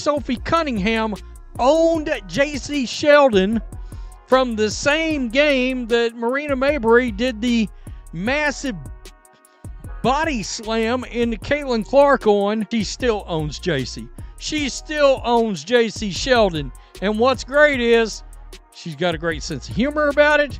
Sophie Cunningham owned Jacy Sheldon from the same game that Marina Mabrey did the massive body slam into Caitlin Clark on. She still owns Jacy. She still owns Jacy Sheldon. And what's great is she's got a great sense of humor about it,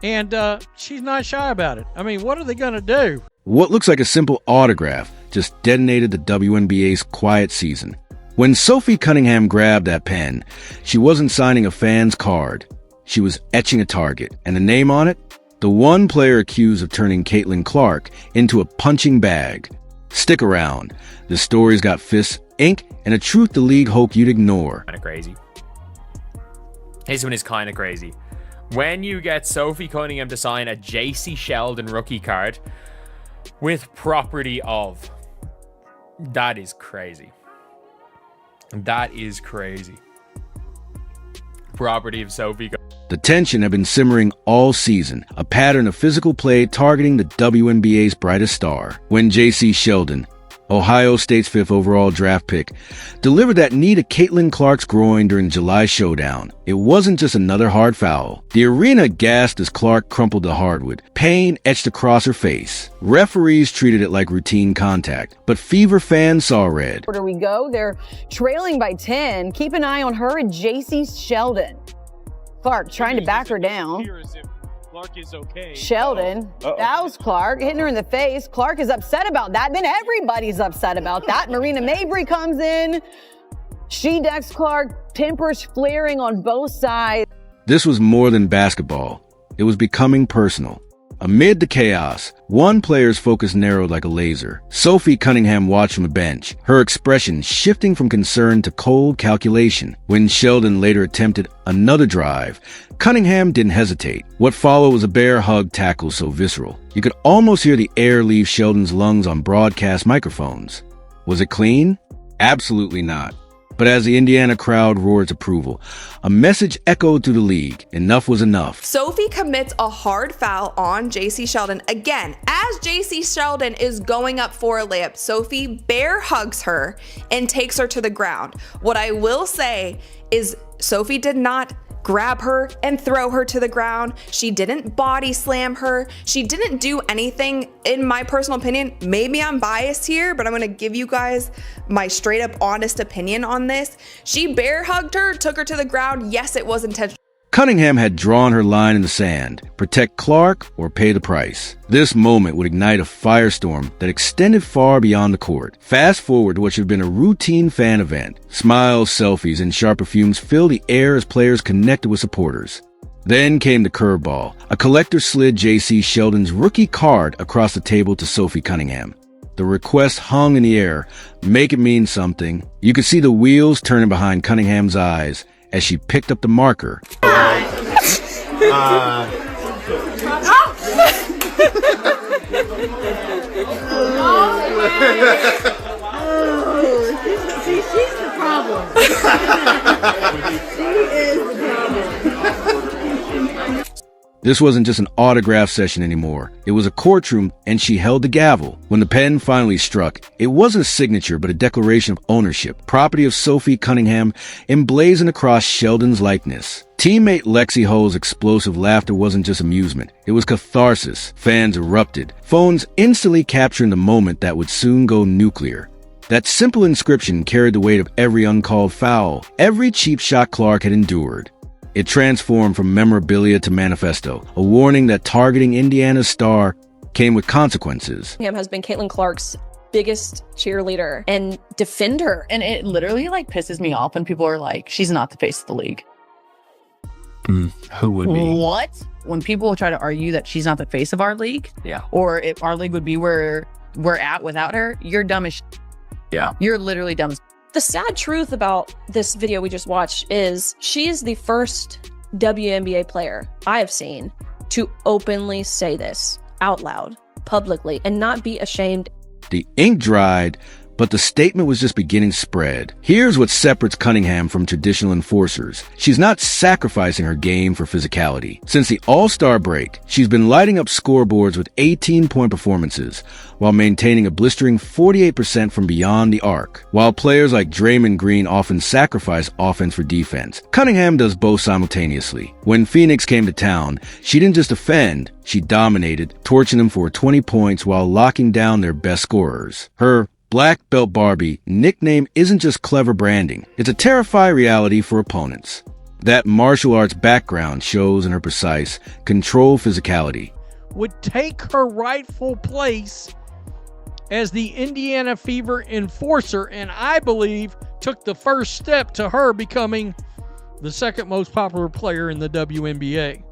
and she's not shy about it. I mean, what are they going to do? What looks like a simple autograph just detonated the WNBA's quiet season. When Sophie Cunningham grabbed that pen, she wasn't signing a fan's card. She was etching a target, and the name on it? The one player accused of turning Caitlin Clark into a punching bag. Stick around. The story's got fists, ink, and a truth the league hoped you'd ignore. Kind of crazy. This one is kind of crazy. When you get Sophie Cunningham to sign a Jacy Sheldon rookie card with property of, that is crazy. That is crazy. Property of Sophie. The tension had been simmering all season, a pattern of physical play targeting the WNBA's brightest star. When Jacy Sheldon, Ohio State's 5th overall draft pick, delivered that knee to Caitlin Clark's groin during July showdown, it wasn't just another hard foul. The arena gasped as Clark crumpled the hardwood, pain etched across her face. Referees treated it like routine contact, but Fever fans saw red. Where do we go? They're trailing by 10. Keep an eye on her and Jacy Sheldon. Clark trying to back her down. Clark is okay. Sheldon, that was Clark, hitting her in the face. Clark is upset about that. Then everybody's upset about that. Marina Mabrey comes in. She decks Clark, tempers flaring on both sides. This was more than basketball. It was becoming personal. Amid the chaos, one player's focus narrowed like a laser. Sophie Cunningham watched from the bench, her expression shifting from concern to cold calculation. When Sheldon later attempted another drive, Cunningham didn't hesitate. What followed was a bear hug tackle so visceral. You could almost hear the air leave Sheldon's lungs on broadcast microphones. Was it clean? Absolutely not. But as the Indiana crowd roared approval, a message echoed through the league. Enough was enough. Sophie commits a hard foul on Jacy Sheldon. Again, as Jacy Sheldon is going up for a layup, Sophie bear hugs her and takes her to the ground. What I will say is Sophie did not grab her and throw her to the ground. She didn't body slam her. She didn't do anything, in my personal opinion. Maybe I'm biased here, but I'm gonna give you guys my straight up honest opinion on this. She bear hugged her, took her to the ground. Yes, it was intentional. Cunningham had drawn her line in the sand. Protect Clark or pay the price. This moment would ignite a firestorm that extended far beyond the court. Fast forward to what should have been a routine fan event. Smiles, selfies, and sharper fumes filled the air as players connected with supporters. Then came the curveball. A collector slid Jacy Sheldon's rookie card across the table to Sophie Cunningham. The request hung in the air. Make it mean something. You could see the wheels turning behind Cunningham's eyes as she picked up the marker. See, she's the problem. She is the problem. This wasn't just an autograph session anymore. It was a courtroom, and she held the gavel. When the pen finally struck, it wasn't a signature, but a declaration of ownership. Property of Sophie Cunningham emblazoned across Sheldon's likeness. Teammate Lexi Hull's explosive laughter wasn't just amusement. It was catharsis. Fans erupted, phones instantly capturing the moment that would soon go nuclear. That simple inscription carried the weight of every uncalled foul, every cheap shot Clark had endured. It transformed from memorabilia to manifesto, a warning that targeting Indiana's star came with consequences. Cunningham has been Caitlin Clark's biggest cheerleader and defender. And it literally like pisses me off when people are like, she's not the face of the league. Who would be? What? When people try to argue that she's not the face of our league, Yeah. or if our league would be where we're at without her, you're dumb as Yeah. You're literally dumb as The sad truth about this video we just watched is she is the first WNBA player I have seen to openly say this out loud, publicly, and not be ashamed. The ink dried, But the statement was just beginning to spread. Here's what separates Cunningham from traditional enforcers. She's not sacrificing her game for physicality. Since the All-Star break, she's been lighting up scoreboards with 18-point performances while maintaining a blistering 48% from beyond the arc. While players like Draymond Green often sacrifice offense for defense, Cunningham does both simultaneously. When Phoenix came to town, she didn't just defend, she dominated, torching them for 20 points while locking down their best scorers. Her Black Belt Barbie nickname isn't just clever branding, it's a terrifying reality for opponents. That martial arts background shows in her precise, controlled physicality. Would take her rightful place as the Indiana Fever enforcer, and I believe took the first step to her becoming the second most popular player in the WNBA.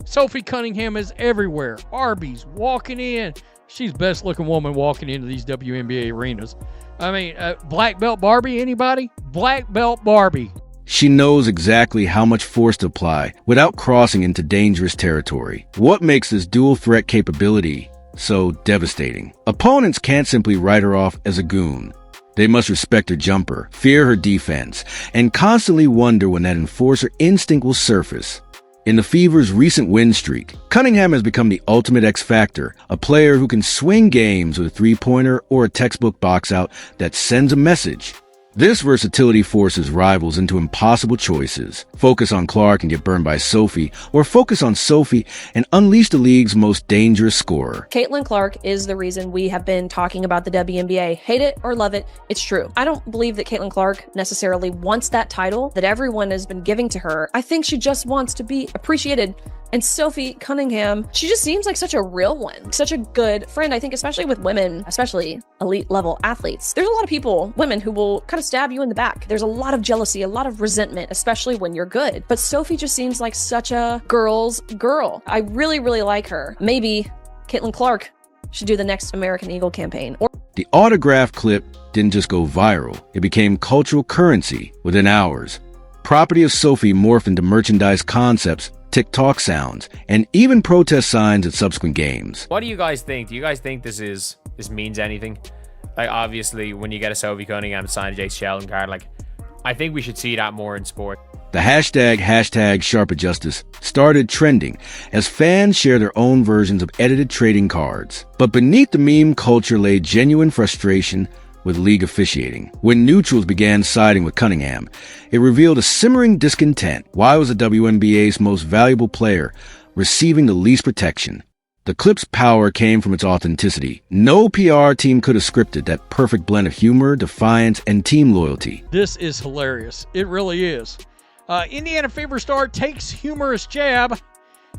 Sophie Cunningham is everywhere. Arby's walking in. She's best looking woman walking into these WNBA arenas. I mean, Black Belt Barbie, anybody? Black Belt Barbie. She knows exactly how much force to apply without crossing into dangerous territory. What makes this dual threat capability so devastating? Opponents can't simply write her off as a goon. They must respect her jumper, fear her defense, and constantly wonder when that enforcer instinct will surface. In the Fever's recent win streak, Cunningham has become the ultimate X factor, a player who can swing games with a three-pointer or a textbook box out that sends a message. This versatility forces rivals into impossible choices. Focus on Clark and get burned by Sophie, or focus on Sophie and unleash the league's most dangerous scorer. Caitlin Clark is the reason we have been talking about the WNBA. Hate it or love it, it's true. I don't believe that Caitlin Clark necessarily wants that title that everyone has been giving to her. I think she just wants to be appreciated. And Sophie Cunningham, she just seems like such a real one, such a good friend. I think especially with women, especially elite level athletes, there's a lot of people, women, who will kind of stab you in the back. There's a lot of jealousy, a lot of resentment, especially when you're good. But Sophie just seems like such a girl's girl. I really, really like her. Maybe Caitlin Clark should do the next American Eagle campaign. The autograph clip didn't just go viral. It became cultural currency within hours. Property of Sophie morphed into merchandise concepts, TikTok sounds, and even protest signs at subsequent games. What do you guys think? Do you guys think this means anything? Like, obviously, when you get a Sophie Cunningham signed a Jacy Sheldon card, like, I think we should see that more in sport. The hashtag Sharp Justice started trending as fans share their own versions of edited trading cards. But beneath the meme culture lay genuine frustration with league officiating. When neutrals began siding with Cunningham, it revealed a simmering discontent. Why was the WNBA's most valuable player receiving the least protection? The clip's power came from its authenticity. No PR team could have scripted that perfect blend of humor, defiance, and team loyalty. This is hilarious. It really is. Indiana Fever star takes humorous jab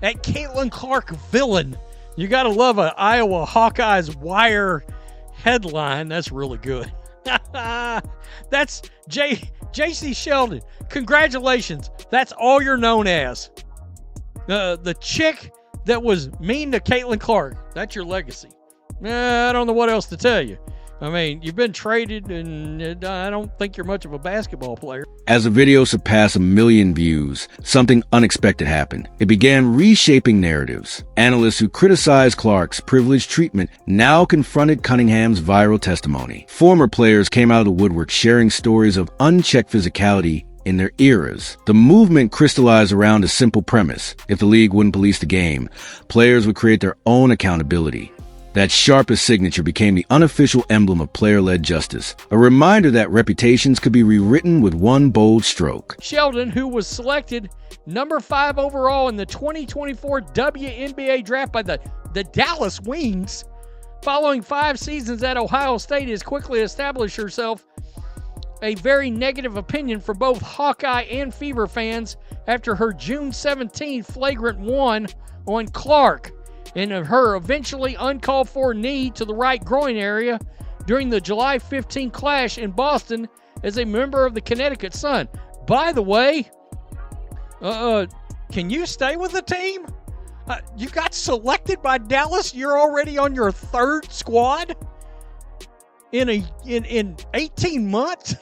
at Caitlin Clark villain. You gotta love a Iowa Hawkeyes wire headline. That's really good. That's Jacy Sheldon. Congratulations. That's all you're known as. The chick that was mean to Caitlin Clark. That's your legacy. I don't know what else to tell you. I mean, you've been traded, and I don't think you're much of a basketball player. As the video surpassed 1 million views, something unexpected happened. It began reshaping narratives. Analysts who criticized Clark's privileged treatment now confronted Cunningham's viral testimony. Former players came out of the woodwork sharing stories of unchecked physicality in their eras. The movement crystallized around a simple premise. If the league wouldn't police the game, players would create their own accountability. That sharpest signature became the unofficial emblem of player-led justice, a reminder that reputations could be rewritten with one bold stroke. Sheldon, who was selected number 5 overall in the 2024 WNBA draft by the Dallas Wings, following 5 seasons at Ohio State, has quickly established herself a very negative opinion for both Hawkeye and Fever fans after her June 17th flagrant one on Clark and her eventually uncalled for knee to the right groin area during the July 15 clash in Boston as a member of the Connecticut Sun. By the way, can you stay with the team? You got selected by Dallas. You're already on your 3rd squad in 18 months.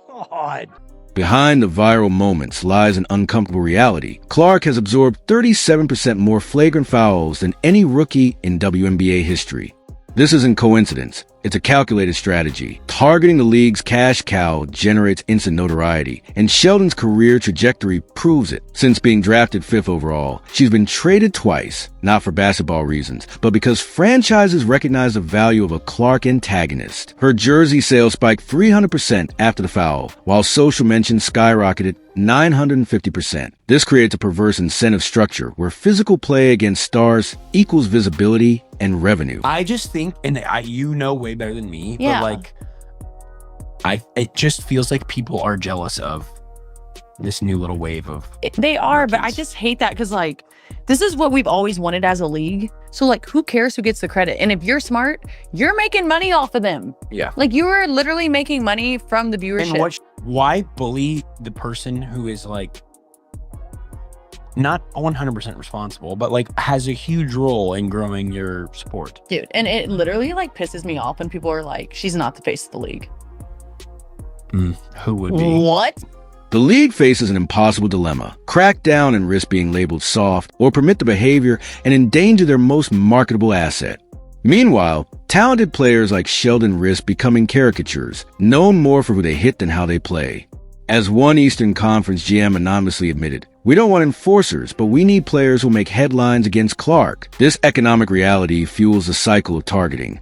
God. Behind the viral moments lies an uncomfortable reality. Clark has absorbed 37% more flagrant fouls than any rookie in WNBA history. This isn't coincidence. It's a calculated strategy. Targeting the league's cash cow generates instant notoriety, and Sheldon's career trajectory proves it. Since being drafted 5th overall, she's been traded twice, not for basketball reasons, but because franchises recognize the value of a Clark antagonist. Her jersey sales spiked 300% after the foul, while social mentions skyrocketed 950%. This creates a perverse incentive structure where physical play against stars equals visibility and revenue. I just think, and you know way better than me, Yeah. but like, it just feels like people are jealous of this new little wave of. They are, but I just hate that because like this is what we've always wanted as a league. So like, who cares who gets the credit? And if you're smart, you're making money off of them. Yeah. Like you are literally making money from the viewership. And why bully the person who is like not 100% responsible, but like has a huge role in growing your sport? Dude, and it literally like pisses me off when people are like, she's not the face of the league. Who would be? What? The league faces an impossible dilemma: crack down and risk being labeled soft, or permit the behavior and endanger their most marketable asset. Meanwhile, talented players like Sheldon risk becoming caricatures, known more for who they hit than how they play. As one Eastern Conference GM anonymously admitted, "We don't want enforcers, but we need players who make headlines against Clark." This economic reality fuels the cycle of targeting,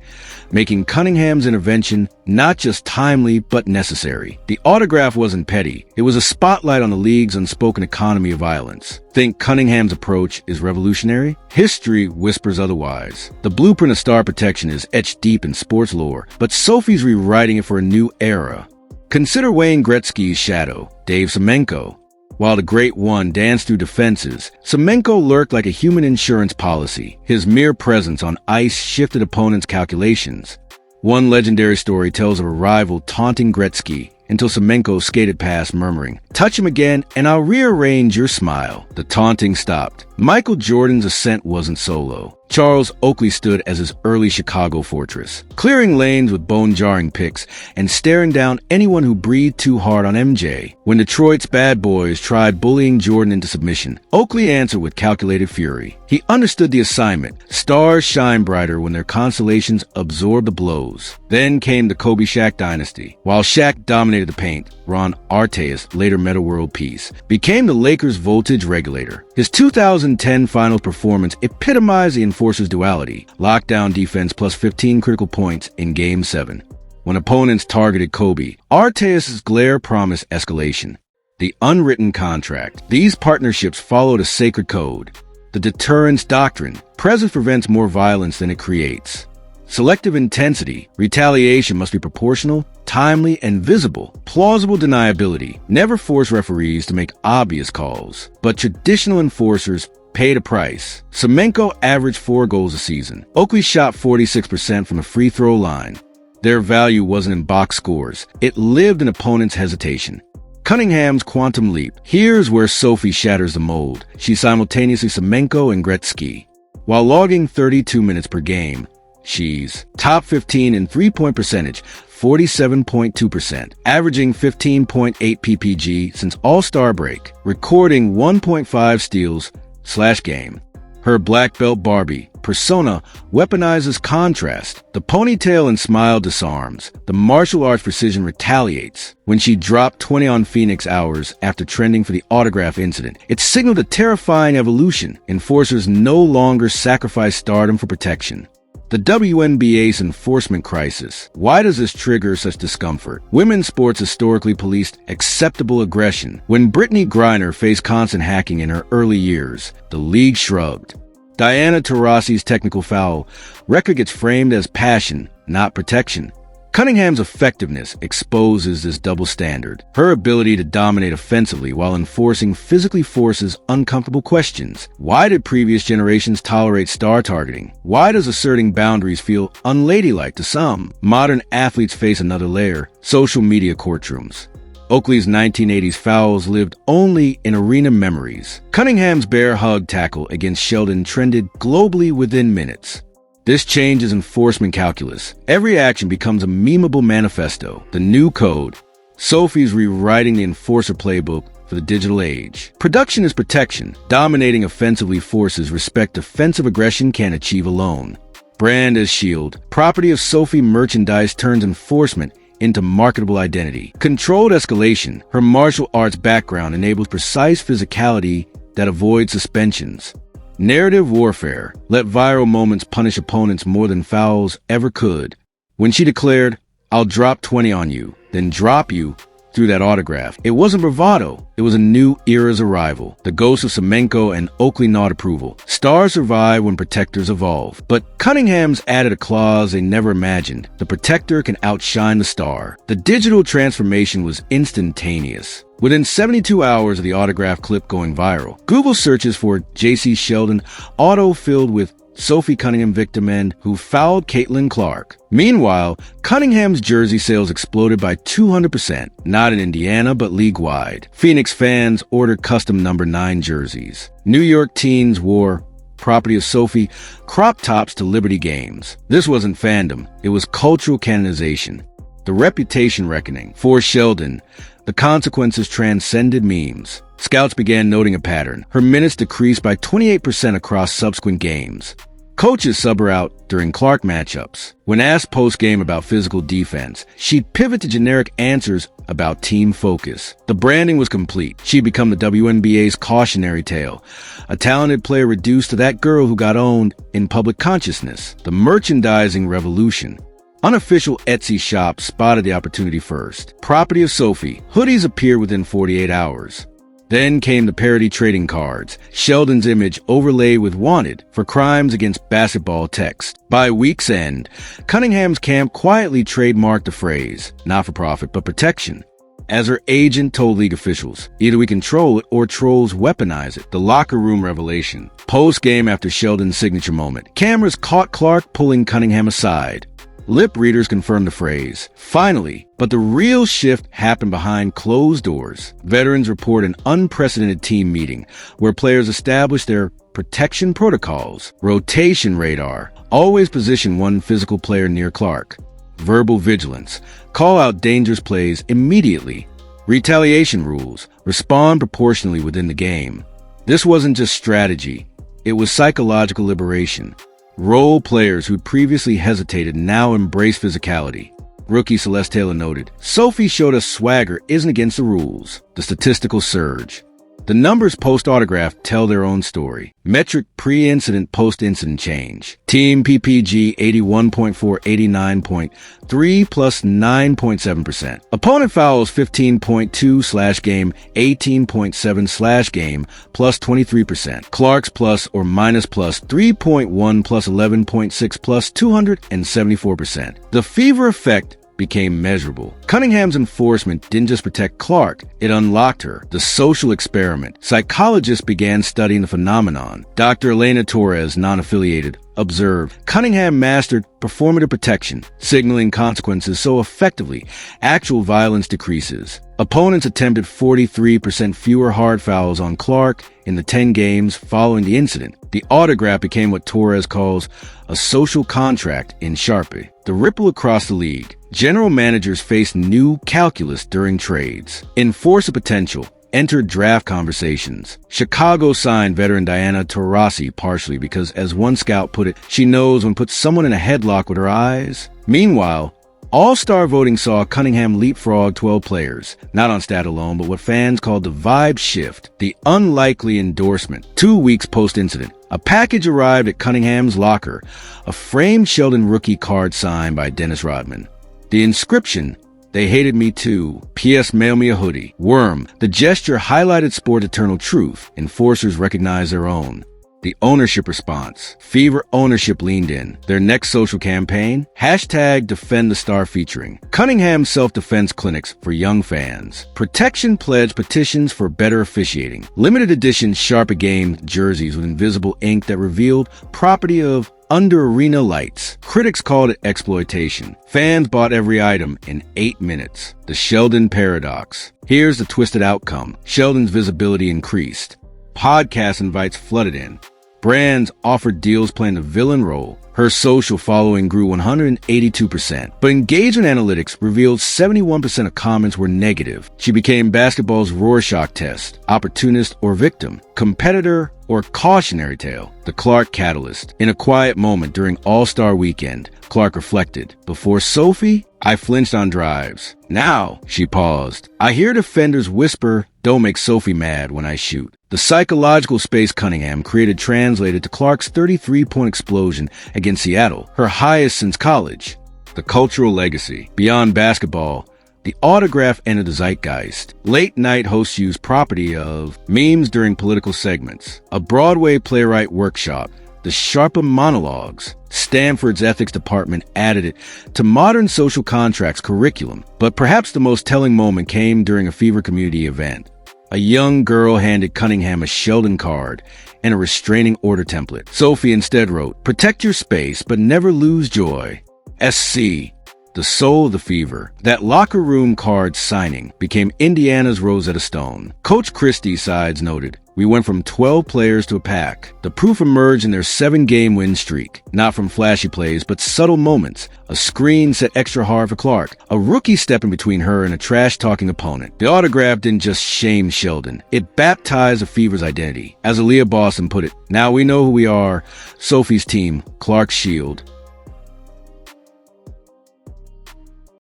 making Cunningham's intervention not just timely, but necessary. The autograph wasn't petty. It was a spotlight on the league's unspoken economy of violence. Think Cunningham's approach is revolutionary? History whispers otherwise. The blueprint of star protection is etched deep in sports lore, but Sophie's rewriting it for a new era. Consider Wayne Gretzky's shadow, Dave Semenko. While the Great One danced through defenses, Semenko lurked like a human insurance policy. His mere presence on ice shifted opponents' calculations. One legendary story tells of a rival taunting Gretzky until Semenko skated past, murmuring, "Touch him again and I'll rearrange your smile." The taunting stopped. Michael Jordan's ascent wasn't solo. Charles Oakley stood as his early Chicago fortress, clearing lanes with bone-jarring picks and staring down anyone who breathed too hard on MJ. When Detroit's bad boys tried bullying Jordan into submission, Oakley answered with calculated fury. He understood the assignment. Stars shine brighter when their constellations absorb the blows. Then came the Kobe Shaq dynasty. While Shaq dominated the paint, Ron Artest, later Metta World Peace, became the Lakers' voltage regulator. His 2010 finals performance epitomized the enforcer's duality: lockdown defense plus 15 critical points in Game 7. When opponents targeted Kobe, Artest's glare promised escalation. The unwritten contract. These partnerships followed a sacred code. The deterrence doctrine. Presence prevents more violence than it creates. Selective intensity. Retaliation must be proportional, timely, and visible. Plausible deniability. Never force referees to make obvious calls, but traditional enforcers paid a price. Semenko averaged 4 goals a season. Oakley shot 46% from the free throw line. Their value wasn't in box scores. It lived in opponents' hesitation. Cunningham's quantum leap. Here's where Sophie shatters the mold. She's simultaneously Semenko and Gretzky. While logging 32 minutes per game, she's top 15 in three-point percentage, 47.2%, averaging 15.8 PPG since All-Star break, recording 1.5 steals/game. Her black belt Barbie persona weaponizes contrast. The ponytail and smile disarms. The martial arts precision retaliates. When she dropped 20 on Phoenix hours after trending for the autograph incident, it signaled a terrifying evolution. Enforcers no longer sacrifice stardom for protection. The WNBA's enforcement crisis. Why does this trigger such discomfort? Women's sports historically policed acceptable aggression. When Brittany Griner faced constant hacking in her early years, the league shrugged. Diana Taurasi's technical foul record gets framed as passion, not protection. Cunningham's effectiveness exposes this double standard. Her ability to dominate offensively while enforcing physically forces uncomfortable questions. Why did previous generations tolerate star targeting? Why does asserting boundaries feel unladylike to some? Modern athletes face another layer: social media courtrooms. Oakley's 1980s fouls lived only in arena memories. Cunningham's bear hug tackle against Sheldon trended globally within minutes. This changes enforcement calculus. Every action becomes a memeable manifesto, the new code. Sophie's rewriting the enforcer playbook for the digital age. Production is protection. Dominating offensively forces respect defensive aggression can't achieve alone. brand as shield. Property of Sophie merchandise turns enforcement into marketable identity. Controlled escalation. Her martial arts background enables precise physicality that avoids suspensions. Narrative warfare. Let viral moments punish opponents more than fouls ever could. When she declared, "I'll drop 20 on you, then drop you," through that autograph, it wasn't bravado. It was a new era's arrival. The ghosts of Semenko and Oakley nod approval. Stars survive when protectors evolve. But Cunningham's added a clause they never imagined. The protector can outshine the star. The digital transformation was instantaneous. Within 72 hours of the autograph clip going viral, Google searches for Jacy Sheldon auto-filled with Sophie Cunningham victim and who fouled Caitlin Clark. Meanwhile, Cunningham's jersey sales exploded by 200%, not in Indiana, but league-wide. Phoenix fans ordered custom number 9 jerseys. New York teens wore, property of Sophie, crop tops to Liberty games. This wasn't fandom, it was cultural canonization. The reputation reckoning. For Sheldon, the consequences transcended memes. Scouts began noting a pattern. Her minutes decreased by 28% across subsequent games. Coaches sub her out during Clark matchups. When asked post-game about physical defense, she'd pivot to generic answers about team focus. The branding was complete. She'd become the WNBA's cautionary tale. A talented player reduced to that girl who got owned in public consciousness. The merchandising revolution. Unofficial Etsy shops spotted the opportunity first. Property of Sophie. Hoodies appeared within 48 hours. Then came the parody trading cards, Sheldon's image overlaid with wanted for crimes against basketball text. By week's end, Cunningham's camp quietly trademarked the phrase, not for profit, but protection. As her agent told league officials, either we control it or trolls weaponize it. The locker room revelation. Post-game after Sheldon's signature moment, cameras caught Clark pulling Cunningham aside. Lip readers confirmed the phrase, finally, but the real shift happened behind closed doors. Veterans report an unprecedented team meeting where players established their protection protocols. Rotation radar, always position one physical player near Clark. Verbal vigilance, call out dangerous plays immediately. Retaliation rules, respond proportionally within the game. This wasn't just strategy, it was psychological liberation. Role players who'd previously hesitated now embrace physicality. Rookie Celeste Taylor noted, Sophie showed us swagger isn't against the rules. The statistical surge. The numbers post-autograph tell their own story. Metric pre-incident, post-incident change. Team PPG 81.4, 89.3 plus 9.7%. Opponent fouls 15.2/game, 18.7/game plus 23%. Clark's plus or minus plus 3.1 plus 11.6 plus 274%. The fever effect became measurable. Cunningham's enforcement didn't just protect Clark, it unlocked her. The social experiment. Psychologists began studying the phenomenon. Dr. Elena Torres, non-affiliated, observed, Cunningham mastered performative protection, signaling consequences so effectively, actual violence decreases. Opponents attempted 43% fewer hard fouls on Clark in the 10 games following the incident. The autograph became what Torres calls a social contract in Sharpie. The ripple across the league. General managers faced new calculus during trades. Enforcer potential entered draft conversations. Chicago signed veteran Diana Taurasi partially because, as one scout put it, she knows when put someone in a headlock with her eyes. Meanwhile, All-Star voting saw Cunningham leapfrog 12 players, not on stat alone, but what fans called the vibe shift, the unlikely endorsement. 2 weeks post-incident, a package arrived at Cunningham's locker, a framed Sheldon rookie card signed by Dennis Rodman. The inscription, "They hated me too. P.S. Mail me a hoodie." Worm. The gesture highlighted sport's eternal truth. Enforcers recognized their own. The ownership response. Fever ownership leaned in. Their next social campaign? Hashtag Defend the Star featuring Cunningham self-defense clinics for young fans. Protection pledge petitions for better officiating. Limited edition Sharpie Game jerseys with invisible ink that revealed property of under arena lights. Critics called it exploitation. Fans bought every item in 8 minutes. The Sheldon paradox. Here's the twisted outcome. Sheldon's visibility increased. Podcast invites flooded in. Brands offered deals playing the villain role. Her social following grew 182%. But engagement analytics revealed 71% of comments were negative. She became basketball's Rorschach test. Opportunist or victim. Competitor or cautionary tale, the Clark catalyst. In a quiet moment during All-Star Weekend, Clark reflected, "Before Sophie, I flinched on drives. Now," she paused, "I hear defenders whisper, 'Don't make Sophie mad when I shoot.'" The psychological space Cunningham created translated to Clark's 33-point explosion against Seattle, her highest since college. The cultural legacy. Beyond basketball, the autograph entered the zeitgeist. Late-night hosts used property of memes during political segments, a Broadway playwright workshop, the Sharper monologues. Stanford's ethics department added it to modern social contracts curriculum. But perhaps the most telling moment came during a Fever community event. A young girl handed Cunningham a Sheldon card and a restraining order template. Sophie instead wrote, "Protect your space, but never lose joy. SC." The soul of the Fever. That locker room card signing became Indiana's Rosetta Stone. Coach Christie's sides noted, "We went from 12 players to a pack." The proof emerged in their 7-game win streak, not from flashy plays, but subtle moments. A screen set extra hard for Clark, a rookie stepping between her and a trash-talking opponent. The autograph didn't just shame Sheldon, it baptized the Fever's identity. As Aaliyah Boston put it, "Now we know who we are, Sophie's team, Clark's shield."